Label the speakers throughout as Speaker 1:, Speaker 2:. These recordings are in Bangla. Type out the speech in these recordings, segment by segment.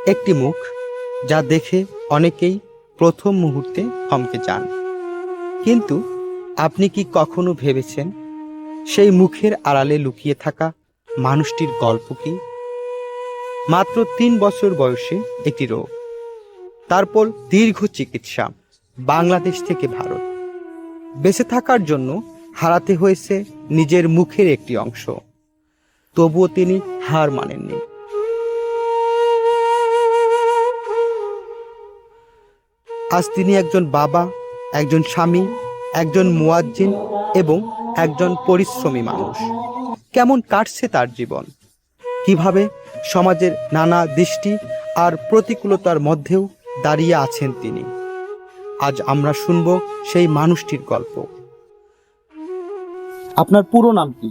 Speaker 1: একটি মুখ যা দেখে অনেকেই প্রথম মুহূর্তে থমকে যান। কিন্তু আপনি কি কখনো ভেবেছেন সেই মুখের আড়ালে লুকিয়ে থাকা মানুষটির গল্প কি? মাত্র 3 বছর বয়সে একটি রোগ, তারপর দীর্ঘ চিকিৎসা, বাংলাদেশ থেকে ভারত। বেঁচে থাকার জন্য হারাতে হয়েছে নিজের মুখের একটি অংশ, তবুও তিনি হার মানেননি। আজ তিনি একজন বাবা, একজন স্বামী, একজন মুয়াজ্জিন এবং একজন পরিশ্রমী মানুষ। কেমন কাটছে তার জীবন? কিভাবে সমাজের নানা দৃষ্টি আর প্রতিকূলতার মধ্যেও দাঁড়িয়ে আছেন তিনি? আজ আমরা শুনব সেই মানুষটির গল্প।
Speaker 2: আপনার পুরো নাম কি?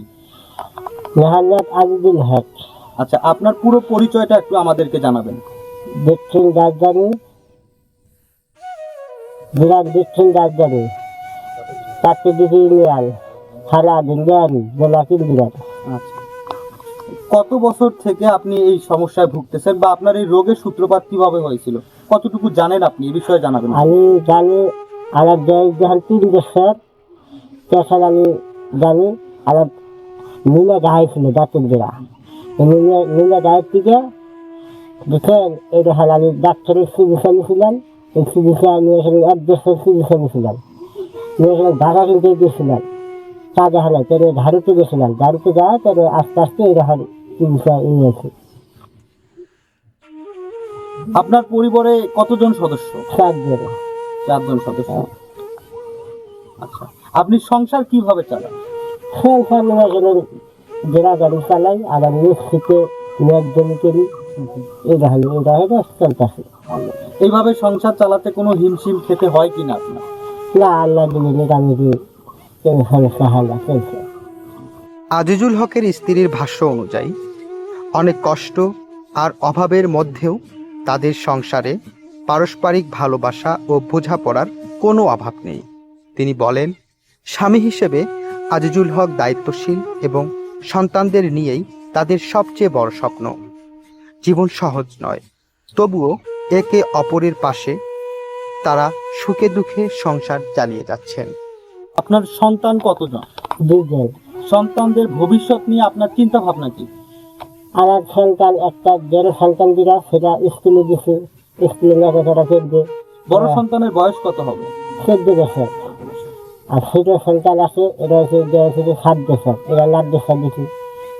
Speaker 3: মোহাম্মদ আজিজুল হক।
Speaker 2: আচ্ছা, আপনার পুরো পরিচয়টা একটু আমাদেরকে জানাবেন।
Speaker 3: দক্ষিণ রাজধানী, বিরাট দক্ষিণ রাজধানী, চারটি ইউনিয়ন, থানা দিনদারি, জেলা কিরবিরাট।
Speaker 2: আচ্ছা, কত বছর থেকে আপনি এই সমস্যায় ভুগতেছেন বা আপনার এই রোগের সূত্রপাত কিভাবে হয়েছিল, কতটুকু জানেন আপনি এই বিষয়ে জানাবেন?
Speaker 3: আমি জানি আমার যখন 3 বছর তখন আমি জানি আমার নীলা গায়ে ছিল দাঁতের বেড়া। নীলা গায়ের থেকে দেখেন এই দেখেন আমি ডাক্তারের চিকিৎসা নিয়েছিলাম। এই চিকিৎসা আমি এখানে 1 বছর চিকিৎসা নিয়েছিলাম। আমি এখানে ঢাকা কিনতে গেছিলাম, কাজে হালাই তার ঝাড়ুতে গেছিলাম, ঝাড়ুতে যাওয়া তার আস্তে আস্তে এরকম চিকিৎসা নিয়েছি।
Speaker 2: আপনার পরিবারে কতজন সদস্য?
Speaker 3: 4 জন।
Speaker 2: 4 জন সদস্য। আচ্ছা, আপনি সংসার কিভাবে চালান?
Speaker 3: সংসার নেওয়ার জন্য জেলা গাড়ি চালাই আর আমি শীতে মেঘ জমি করি। এটা হলো চলতেছে।
Speaker 2: এইভাবে সংসার চালাতে কোনো হিমশিম খেতে হয় কিনা আপনার?
Speaker 3: না, আল্লাহ দিলে আমি কি কোনো সমস্যা হয় না, চলছে।
Speaker 1: আজিজুল হকের স্ত্রীর ভাষ্য অনুযায়ী অনেক কষ্ট আর অভাবের মধ্যেও তাদের সংসারে পারস্পরিক ভালোবাসা ও বোঝাপড়ার কোনো অভাব নেই। তিনি বলেন, স্বামী হিসেবে আজিজুল হক দায়িত্বশীল এবং সন্তানদের নিয়েই তাদের সবচেয়ে বড় স্বপ্ন। জীবন সহজ নয়, তবুও একে অপরের পাশে তারা সুখে দুঃখে সংসার চালিয়ে যাচ্ছেন।
Speaker 2: আপনার সন্তান কতজন?
Speaker 3: 2 জন।
Speaker 2: সন্তানদের ভবিষ্যৎ নিয়ে আপনার চিন্তা ভাবনা কি?
Speaker 3: আমার সন্তান একটা বড় সন্তান দিলা, সেটা স্কুলে গেছে, স্কুলে লেখাপড়া করবে।
Speaker 2: বড় সন্তানের বয়স কত হবে?
Speaker 3: 14 বছর। আর ছোট সন্তান আছে, এটা হচ্ছে 7 বছর। এরা লাভ বছর দিচ্ছি,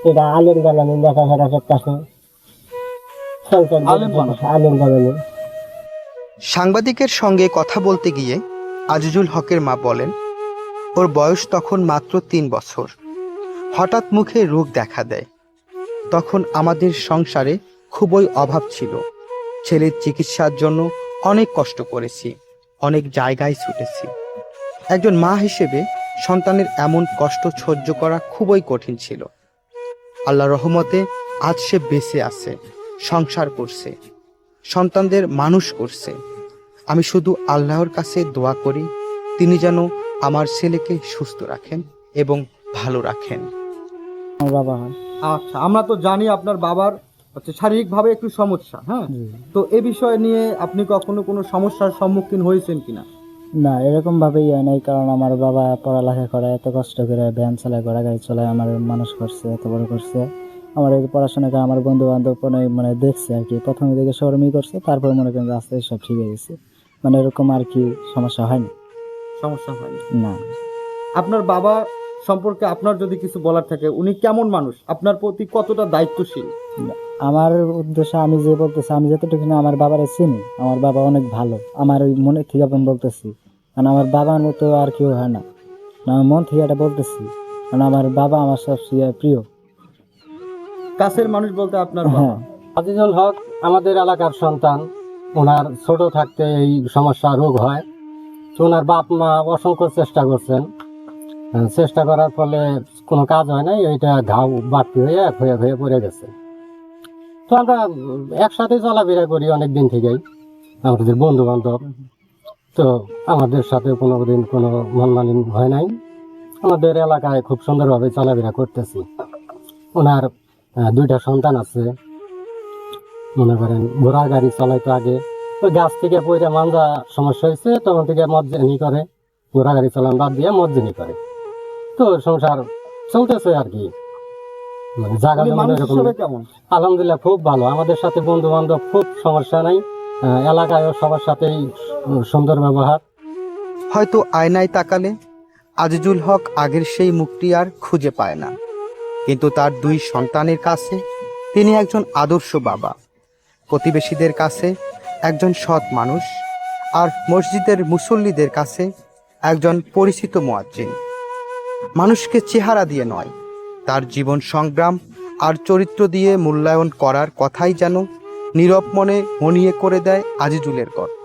Speaker 3: এরা আলেম বানানো লেখাপড়া করতেছে। সন্তান আলেম বানানো।
Speaker 1: সাংবাদিকের সঙ্গে কথা বলতে গিয়ে আজিজুল হকের মা বলেন, ওর বয়স তখন মাত্র 3 বছর। হঠাৎ মুখে রোগ দেখা দেয়। তখন আমাদের সংসারে খুবই অভাব ছিল। ছেলের চিকিৎসার জন্য অনেক কষ্ট করেছি, অনেক জায়গায় ছুটেছি। একজন মা হিসেবে সন্তানের এমন কষ্ট সহ্য করা খুবই কঠিন ছিল। আল্লাহ রহমতে আজ সে বেঁচে আছে, সংসার করছে, সন্তানদের মানুষ করছে। আমি শুধু আল্লাহর কাছে দোয়া করি তিনি যেন আমার ছেলেকে সুস্থ রাখেন এবং ভালো রাখেন।
Speaker 3: আমার বাবা হয়।
Speaker 2: আচ্ছা, আমরা তো জানি আপনার বাবার শারীরিকভাবে একটু সমস্যা, হ্যাঁ, তো এ বিষয় নিয়ে আপনি কখনো কোনো সমস্যার সম্মুখীন হয়েছেন কিনা?
Speaker 3: না, এরকম ভাবেই হয় নাই, কারণ আমার বাবা পড়ালেখা করে, এত কষ্ট করে ভ্যান চালায়, ঘোড়া গাড়ি চালায়, আমার মানুষ করছে, এত বড় করছে। আমার এই পড়াশোনা করে আমার বন্ধু বান্ধব মানে দেখছে আর কি, প্রথমে দেখে শরমই করছে, তারপর মনে করেন আস্তে আস্তে সব ঠিক হয়ে গেছে। মানে এরকম আর কি সমস্যা হয়নি।
Speaker 2: সমস্যা হয়নি
Speaker 3: না।
Speaker 2: আপনার বাবা সম্পর্কে আপনার যদি কিছু বলার থাকে, উনি কেমন মানুষ, আপনার প্রতি কতটা দায়িত্বশীল?
Speaker 3: আমার উদ্দেশ্য আমি যে বলতেছি, আমি যতটুকু না আমার বাবারে চিনি, আমার বাবা অনেক ভালো। আমার ওই মনে থেকে আমি বলতেছি, কারণ আমার বাবার মতো আর কেউ হয় না। আমার মন থেকে এটা বলতেছি, কারণ আমার বাবা আমার সবচেয়ে প্রিয়।
Speaker 2: কাছের মানুষ বলতে আপনার বাবা।
Speaker 3: হ্যাঁ।
Speaker 4: আজিজুল হক আমাদের এলাকার সন্তান। ওনার ছোট থাকতে এই সমস্যা রোগ হয়, তো ওনার বাপ মা অসংখ্য চেষ্টা করছেন। চেষ্টা করার ফলে কোনো কাজ হয় নাই, ওইটা ঘাও বাড়তি হয়ে হয়ে হয়ে পড়ে গেছে। তো আমরা একসাথে চলাফেরা করি অনেক দিন থেকেই, আমাদের বন্ধু বান্ধব। তো আমাদের সাথে কোনো দিন কোনো মনমালিন হয় নাই। আমাদের এলাকায় খুব সুন্দরভাবে চলাফেরা করতেছি। ওনার 2টা সন্তান আছে। মনে করেন ঘোড়ার গাড়ি চালাইতো আগে, ওই গাছ থেকে পয়রা মাঞ্জা সমস্যা হয়েছে, তখন থেকে মজ্জিনি করে, ঘোড়া গাড়ি চালান বাদ দিয়ে মজ্জিনি করে। তো সংসার চলতেছে আর কি, মানে জায়গা
Speaker 2: উনি
Speaker 4: জমি
Speaker 2: মানুষ
Speaker 4: এরকম।
Speaker 2: হিসেবে কেমন?
Speaker 4: আলহামদুলিল্লাহ খুব ভালো, আমাদের সাথে বন্ধু বান্ধব খুব সমস্যা নাই, এলাকায়ও সবার সাথেই সুন্দর ব্যবহার।
Speaker 1: হয়তো আয়নায় তাকালে আজিজুল হক আগের সেই মুখটি আর খুঁজে পায় না, কিন্তু তার 2 সন্তানের কাছে তিনি একজন আদর্শ বাবা, প্রতিবেশীদের কাছে একজন সৎ মানুষ, আর মসজিদের মুসল্লিদের কাছে একজন পরিচিত মুয়াজ্জিন। মানুষকে চেহারা দিয়ে নয়, তার জীবন সংগ্রাম আর চরিত্র দিয়ে মূল্যায়ন করার কথাই যেন নীরব মনে মনিয়ে করে দেয় আজিজুলের গল্প।